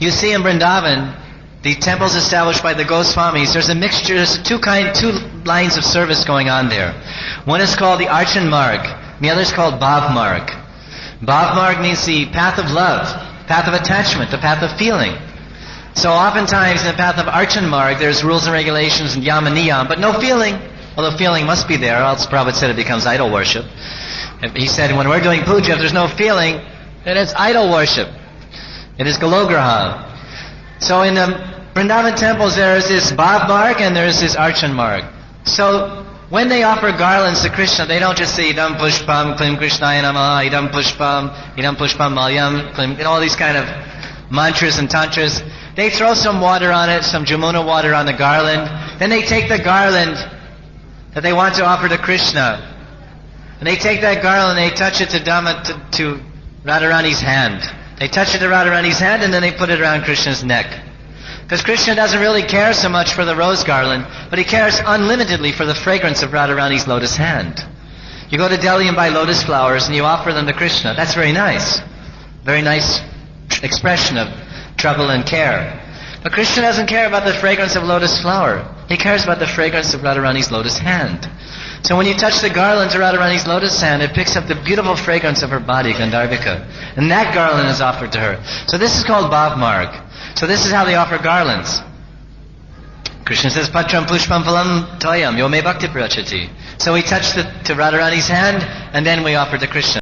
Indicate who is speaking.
Speaker 1: You see in Vrindavan, the temples established by the Goswamis, there's a mixture, there's two lines of service going on there. One is called the Archan Marg, and the other is called Bhav Marg. Bhav Marg means the path of love, path of attachment, the path of feeling. So oftentimes in the path of Archan Marg, there's rules and regulations and yama niyam, but no feeling. Although feeling must be there, else Prabhupada said it becomes idol worship. He said when we're doing puja, if there's no feeling, then it's idol worship. It is Galograha. So in the Vrindavan temples there is this Bhav Marg and there is this Archan Marg. So when they offer garlands to Krishna, they don't just say idam pushpam klim krishnaya namaha, idam pushpam malyam klim, and all these kind of mantras and tantras. They throw some water on it, some Jamuna water on the garland. Then they take the garland that they want to offer to Krishna, and they take that garland and they touch it to Radharani's hand. They touch it to Radharani's hand and then they put it around Krishna's neck. Because Krishna doesn't really care so much for the rose garland, but he cares unlimitedly for the fragrance of Radharani's lotus hand. You go to Delhi and buy lotus flowers and you offer them to Krishna. That's very nice. Very nice expression of trouble and care. But Krishna doesn't care about the fragrance of lotus flower. He cares about the fragrance of Radharani's lotus hand. So when you touch the garland to Radharani's lotus hand, it picks up the beautiful fragrance of her body, Gandharvika. And that garland is offered to her. So this is called Bhav Marg. So this is how they offer garlands. Krishna says, Patram pushpam phalam toyam, yo me bhakti prachati. So we touch to Radharani's hand, and then we offer to Krishna.